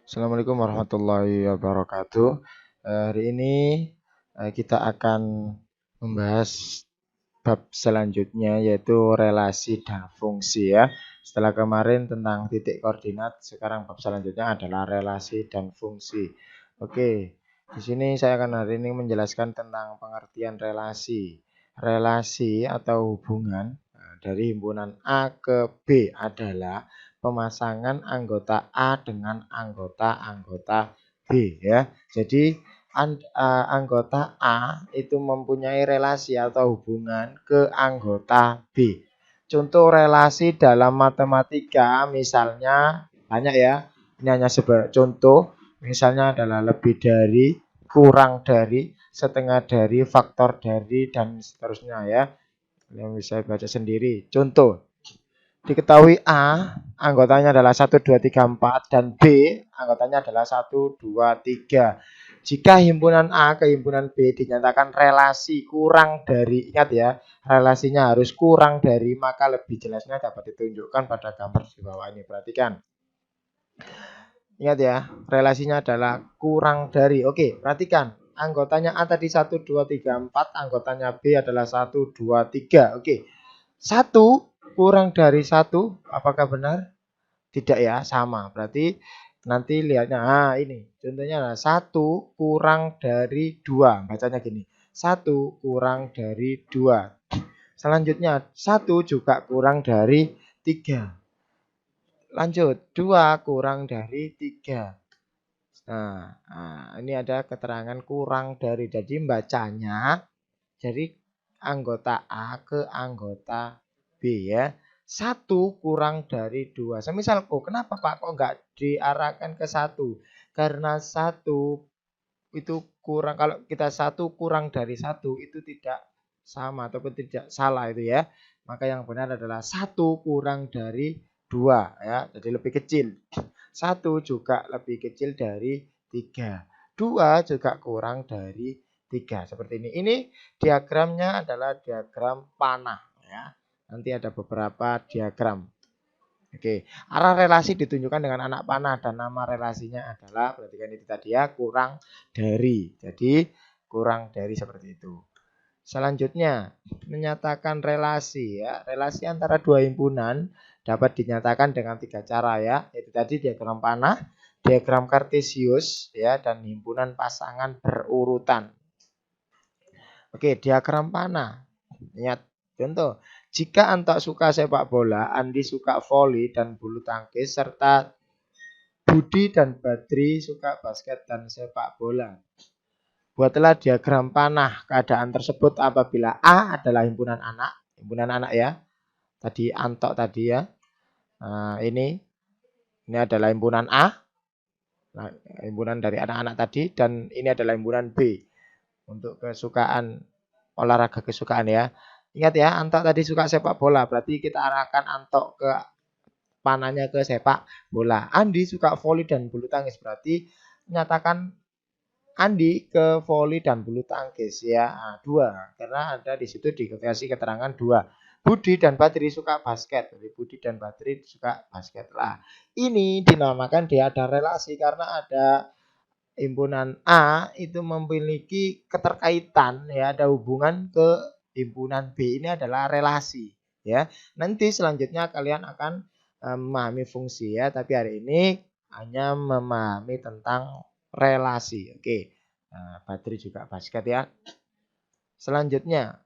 Assalamualaikum warahmatullahi wabarakatuh. Hari ini kita akan membahas bab selanjutnya yaitu relasi dan fungsi ya. Setelah kemarin tentang titik koordinat, sekarang bab selanjutnya adalah relasi dan fungsi. Oke, di sini saya akan hari ini menjelaskan tentang pengertian relasi. Relasi atau hubungan dari himpunan A ke B adalah pemasangan anggota A dengan anggota-anggota B ya. Jadi anggota A itu mempunyai relasi atau hubungan ke anggota B. Contoh relasi dalam matematika misalnya banyak ya. Ini hanya sebagai contoh. Misalnya adalah lebih dari, kurang dari, setengah dari, faktor dari, dan seterusnya ya. Yang bisa baca sendiri. Contoh, diketahui A anggotanya adalah 1, 2, 3, 4 dan B anggotanya adalah 1, 2, 3. Jika himpunan A ke himpunan B dinyatakan relasi kurang dari, ingat ya, relasinya harus kurang dari, maka lebih jelasnya dapat ditunjukkan pada gambar di bawah ini. Perhatikan. Ingat ya, relasinya adalah kurang dari. Oke, perhatikan. Anggotanya A tadi 1, 2, 3, 4. Anggotanya B adalah 1, 2, 3. Oke. 1 kurang dari 1. Apakah benar? Tidak ya, sama. Berarti nanti lihatnya. Ini. Contohnya adalah 1 kurang dari 2. Bacanya gini. 1 kurang dari 2. Selanjutnya 1 juga kurang dari 3. Lanjut, 2 kurang dari 3. Ini ada keterangan kurang dari. Jadi bacanya jadi anggota A ke anggota B ya. 1 kurang dari 2. Semisal, kenapa Pak kok nggak diarahkan ke 1? Karena 1 itu kurang, kalau kita 1 kurang dari 1 itu tidak sama ataupun tidak salah itu ya. Maka yang benar adalah 1 kurang dari 2 ya. Jadi lebih kecil. 1 juga lebih kecil dari 3. 2 juga kurang dari 3. Seperti ini. Ini diagramnya adalah diagram panah ya. Nanti ada beberapa diagram. Oke, arah relasi ditunjukkan dengan anak panah dan nama relasinya adalah, perhatikan itu tadi ya, kurang dari. Jadi kurang dari seperti itu. Selanjutnya, menyatakan relasi ya. Relasi antara dua himpunan dapat dinyatakan dengan 3 cara ya. Itu tadi diagram panah, diagram kartesius ya, dan himpunan pasangan berurutan. Oke, diagram panah. Ingat, contoh. Jika Anto suka sepak bola, Andi suka voli dan bulu tangkis, serta Budi dan Badri suka basket dan sepak bola. Buatlah diagram panah keadaan tersebut apabila A adalah himpunan anak ya. Tadi Anto tadi ya. Nah, ini adalah himpunan A. Nah, himpunan dari anak-anak tadi, dan ini adalah himpunan B untuk kesukaan olahraga kesukaan ya. Ingat ya, Anto tadi suka sepak bola, berarti kita arahkan Anto ke panahnya ke sepak bola. Andi suka voli dan bulu tangkis, berarti nyatakan Andi ke voli dan bulu tangkis ya. 2 karena ada di situ dikasih keterangan 2. Budi dan Badri suka basket. Jadi Budi dan Badri suka basket lah. Ini dinamakan dia ada relasi karena ada himpunan A itu memiliki keterkaitan ya, ada hubungan ke himpunan B. Ini adalah relasi ya. Nanti selanjutnya kalian akan memahami fungsi ya, tapi hari ini hanya memahami tentang relasi. Oke. Nah, Badri juga basket ya. Selanjutnya.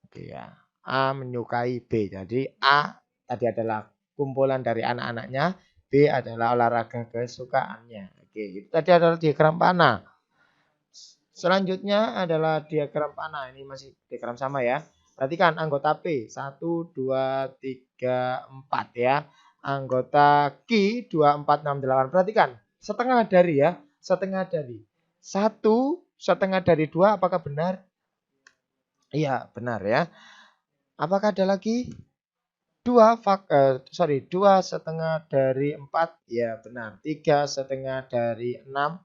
Oke ya. A menyukai B. Jadi A tadi adalah kumpulan dari anak-anaknya, B adalah olahraga kesukaannya. Oke, itu tadi adalah diagram panah. Selanjutnya adalah diagram panah. Ini masih diagram sama ya. Perhatikan anggota P 1, 2, 3, 4 ya. Anggota Q 2, 4, 6, 8. Perhatikan setengah dari ya. Setengah dari. 1 setengah dari 2 apakah benar? Iya benar ya. Apakah ada lagi? 2 setengah dari 4. Ya benar. 3 setengah dari 6.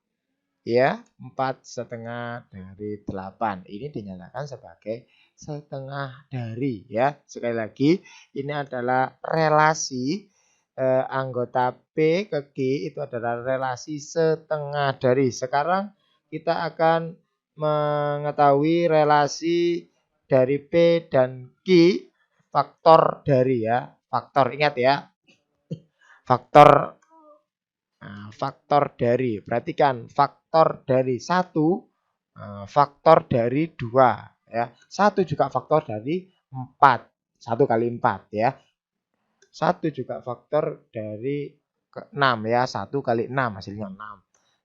Ya, 4 setengah dari 8. Ini dinyatakan sebagai setengah dari ya. Sekali lagi, ini adalah relasi anggota P ke Q itu adalah relasi setengah dari. Sekarang kita akan mengetahui relasi dari P dan Q faktor dari ya. Faktor, ingat ya. Faktor faktor dari. Perhatikan, faktor dari 1, faktor dari 2 ya. 1 juga faktor dari 4. 1 kali 4 ya. 1 juga faktor dari 6 ya. 1 kali 6 hasilnya 6.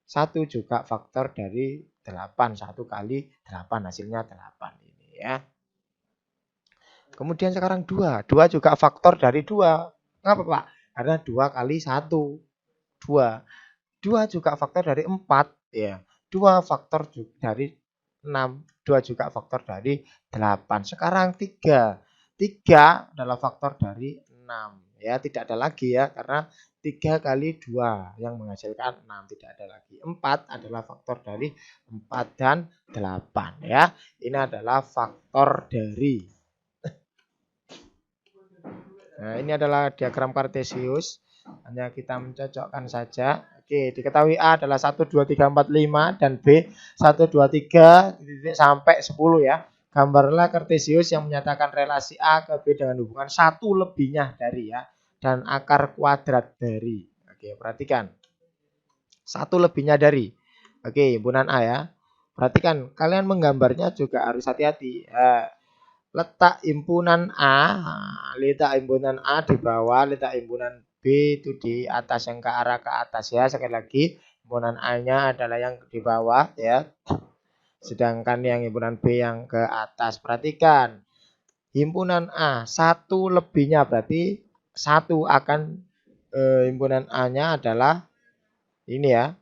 1 juga faktor dari 8. 1 kali 8 hasilnya 8 ini ya. Kemudian sekarang 2. 2 juga faktor dari 2. Kenapa Pak? Karena 2 kali 1. 2. 2 juga faktor dari 4 ya. 2 faktor dari 6. 2 juga faktor dari 8. Sekarang 3. 3 adalah faktor dari 6 ya, tidak ada lagi ya karena 3 kali 2 yang menghasilkan 6, tidak ada lagi. 4 adalah faktor dari 4 dan 8 ya. Ini adalah faktor dari. Nah, ini adalah diagram kartesius. Hanya kita mencocokkan saja. Oke, diketahui A adalah 1, 2, 3, 4, 5 dan B 1, 2, 3 sampai 10 ya. Gambarlah kartesius yang menyatakan relasi A ke B dengan hubungan 1 lebihnya dari ya. Dan akar kuadrat dari. Oke, perhatikan. 1 lebihnya dari. Oke, himpunan A ya. Perhatikan, kalian menggambarnya juga harus hati-hati. Letak himpunan A di bawah, letak himpunan B itu di atas, yang ke arah ke atas ya. Sekali lagi, himpunan A-nya adalah yang di bawah ya. Sedangkan yang himpunan B yang ke atas. Perhatikan, himpunan A 1 lebihnya berarti 1 akan himpunan A-nya adalah ini ya.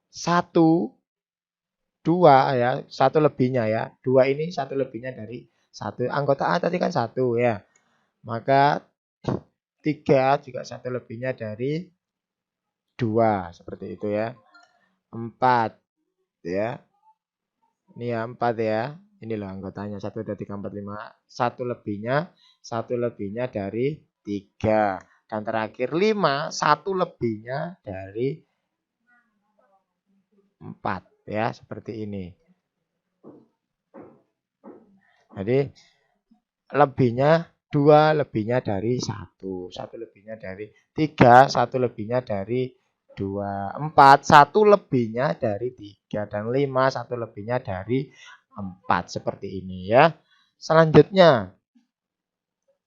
1 2 ya, 1 lebihnya ya. 2 ini 1 lebihnya dari 1. Anggota A tadi kan 1 ya. Maka 3 juga 1 lebihnya dari 2. Seperti itu ya. 4 ya. Ini ya 4 ya. Ini loh anggotanya 1, 2, 3, 4, 5. 1 lebihnya dari 3. Dan terakhir 5, 1 lebihnya dari 4 ya. Seperti ini. Jadi lebihnya 2 lebihnya dari 1. 1 lebihnya dari 3. 1 lebihnya dari 2. 4. 1 lebihnya dari 3. Dan 5. 1 lebihnya dari 4. Seperti ini ya. Selanjutnya,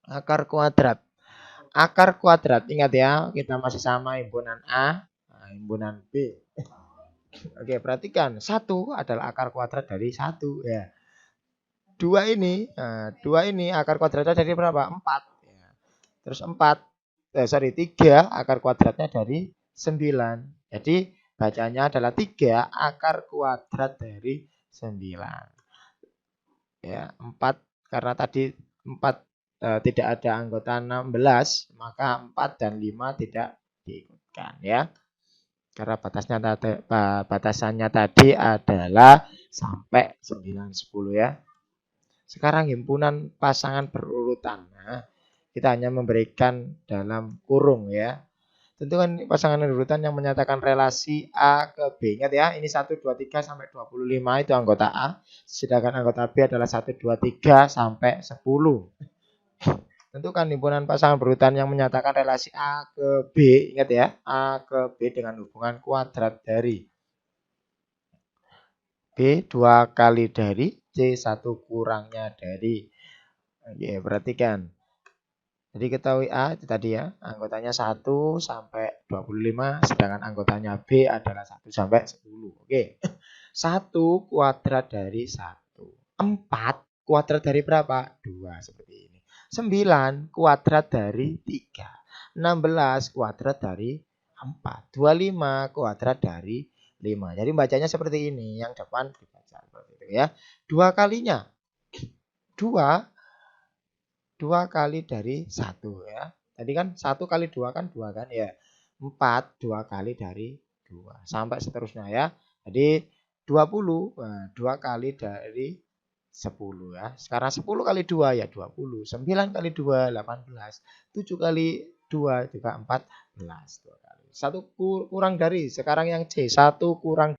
akar kuadrat. Akar kuadrat, ingat ya, kita masih sama himpunan A, himpunan B. Oke, perhatikan. 1 adalah akar kuadrat dari 1 ya. 2 ini, 2 ini akar kuadratnya dari berapa? 4. Ya. Terus 3 akar kuadratnya dari 9. Jadi bacanya adalah 3 akar kuadrat dari 9. Ya, 4 karena tadi 4 tidak ada anggota 16, maka 4 dan 5 tidak diikutkan ya. Karena batasannya tadi adalah sampai 9, 10 ya. Sekarang himpunan pasangan berurutan. Nah, kita hanya memberikan dalam kurung ya. Tentukan pasangan berurutan yang menyatakan relasi A ke B. Ingat ya, ini 1, 2, 3 sampai 25 itu anggota A. Sedangkan anggota B adalah 1, 2, 3 sampai 10. Tentukan himpunan pasangan berurutan yang menyatakan relasi A ke B. Ingat ya, A ke B dengan hubungan kuadrat dari B 2 kali dari C 1 kurangnya dari. Oke, perhatikan. Jadi ketahui A itu tadi ya, anggotanya 1 sampai 25, sedangkan anggotanya B adalah 1 sampai 10. Oke. 1 kuadrat dari 1. 4 kuadrat dari berapa? 2 seperti ini. 9 kuadrat dari 3. 16 kuadrat dari 4. 25 kuadrat dari 5. Jadi bacanya seperti ini, yang depan dibaca seperti itu ya. 2 kalinya 2 kali dari 1 ya. Tadi kan 1 kali 2 kan 2 kan ya. 4 2 kali dari 2 sampai seterusnya ya. Jadi 20, 2 kali dari 10 ya. Sekarang 10 kali 2 ya 20. 9 kali 2 18. 7 kali 2 juga 14. 2 kali. 1 kurang dari, sekarang yang C. 1 kurang